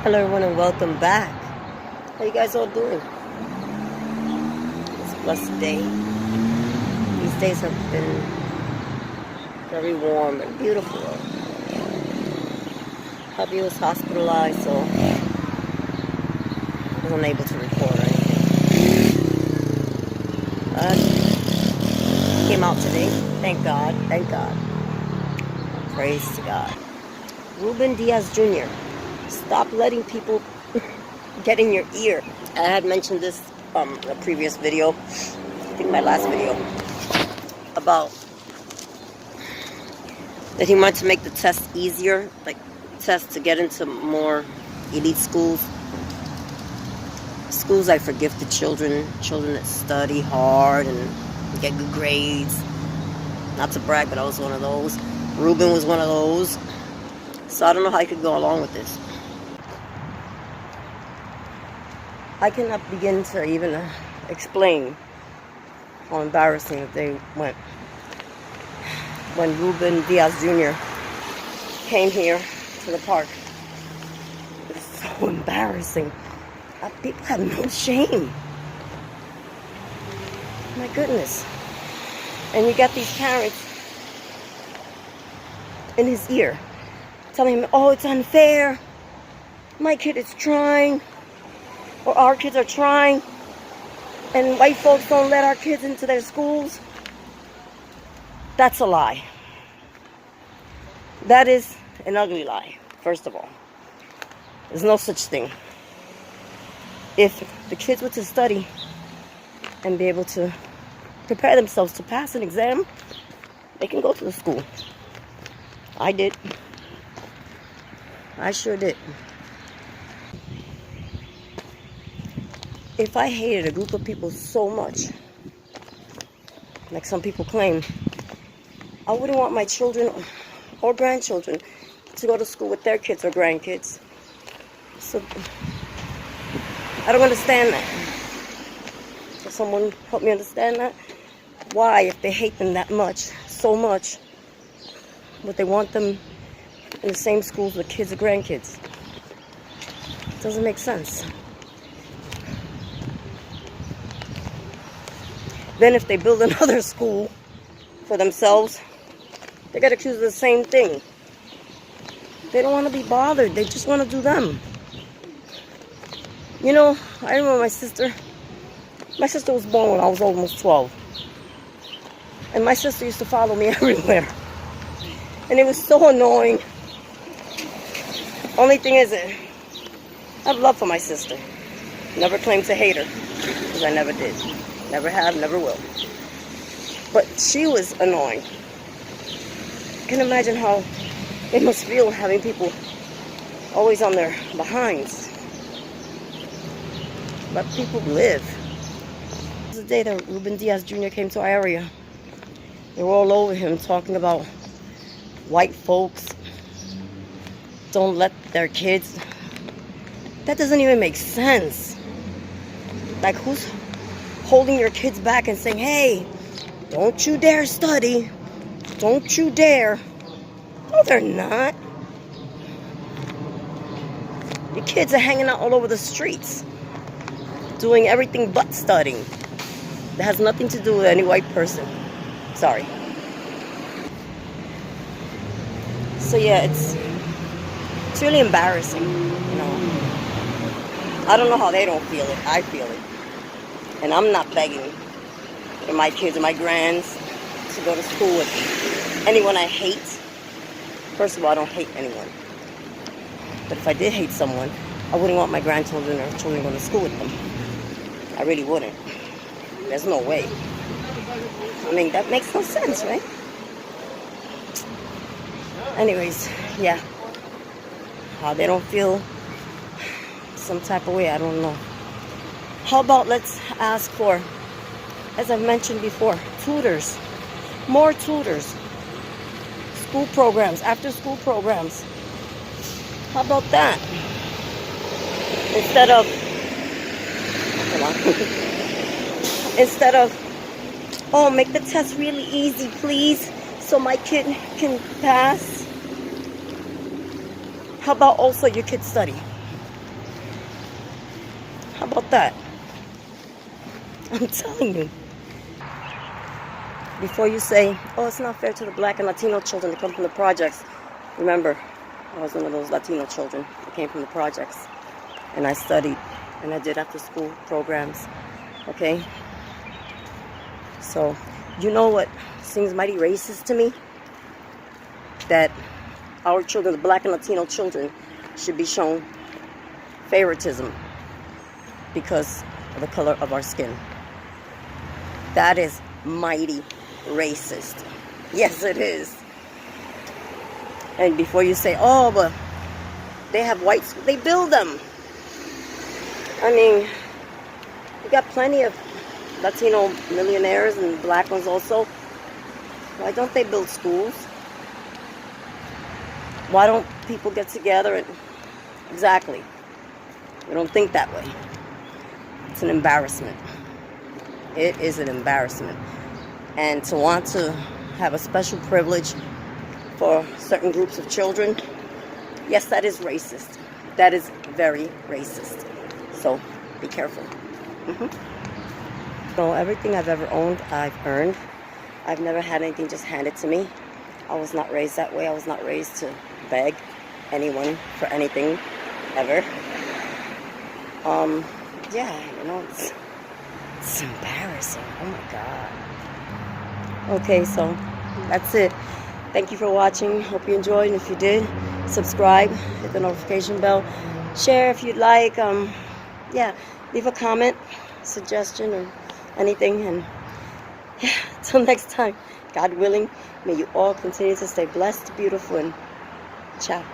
Hello everyone and welcome back. How you guys all doing? It's a blessed day. These days have been very warm and beautiful. Hubby was hospitalized, so I was unable to record or anything. Came out today. Thank God. Thank God. Praise to God. Ruben Diaz Jr. Stop letting people get in your ear. I had mentioned this in a previous video, I think my last video, about that he wanted to make the test easier, like tests to get into more elite schools. Schools like for gifted children that study hard and get good grades. Not to brag, but I was one of those. Ruben was one of those. So I don't know how I could go along with this. I cannot begin to even explain how embarrassing that they went when Ruben Diaz Jr. came here to the park. It was so embarrassing. People have no shame. My goodness. And you got these parents in his ear telling him, oh, it's unfair. My kid is trying. Or our kids are trying, and white folks don't let our kids into their schools. That's a lie. That is an ugly lie, first of all. There's no such thing. If the kids were to study and be able to prepare themselves to pass an exam, they can go to the school. I did. I sure did. If I hated a group of people so much, like some people claim, I wouldn't want my children or grandchildren to go to school with their kids or grandkids. So, I don't understand that. Can someone help me understand that? Why, if they hate them that much, so much, would they want them in the same schools with kids or grandkids? It doesn't make sense. Then if they build another school for themselves, they get accused of the same thing. They don't want to be bothered. They just want to do them. You know, I remember my sister was born when I was almost 12. And my sister used to follow me everywhere. And it was so annoying. Only thing is, I have love for my sister. Never claimed to hate her, because I never did. Never have, never will. But she was annoying. I can imagine how it must feel having people always on their behinds. Let people live. This is the day that Ruben Diaz Jr. came to our area. They were all over him talking about white folks don't let their kids. That doesn't even make sense. Like, who's holding your kids back and saying, hey, don't you dare study. Don't you dare. No, they're not. Your kids are hanging out all over the streets, doing everything but studying. That has nothing to do with any white person. Sorry. So yeah, it's really embarrassing, you know. I don't know how they don't feel it. I feel it. And I'm not begging for my kids or my grands to go to school with anyone I hate. First of all, I don't hate anyone. But if I did hate someone, I wouldn't want my grandchildren or children going to school with them. I really wouldn't. There's no way. I mean, that makes no sense, right? Anyways, yeah. How they don't feel some type of way, I don't know. How about let's ask for, as I've mentioned before, tutors. More tutors. School programs, after school programs. How about that? Instead of, instead of, oh, make the test really easy, please, so my kid can pass. How about also your kids study? How about that? I'm telling you. Before you say, oh, it's not fair to the black and Latino children that come from the projects. Remember, I was one of those Latino children that came from the projects. And I studied. And I did after school programs. Okay? So, you know what seems mighty racist to me? That our children, the black and Latino children, should be shown favoritism because of the color of our skin. That is mighty racist. Yes, it is. And before you say, oh, but they have white schools, they build them. I mean, we got plenty of Latino millionaires and black ones also. Why don't they build schools? Why don't people get together and... Exactly. We don't think that way. It's an embarrassment. It is an embarrassment. And to want to have a special privilege for certain groups of children, yes, that is racist. That is very racist. So be careful. So everything I've ever owned, I've earned. I've never had anything just handed to me. I was not raised that way. I was not raised to beg anyone for anything, ever. Yeah, you know, it's embarrassing. Oh my God. Okay, so that's it. Thank you for watching. Hope you enjoyed. And if you did, subscribe, hit the notification bell, share if you'd like. Yeah, leave a comment, suggestion, or anything. And yeah, until next time, God willing, may you all continue to stay blessed, beautiful, and ciao.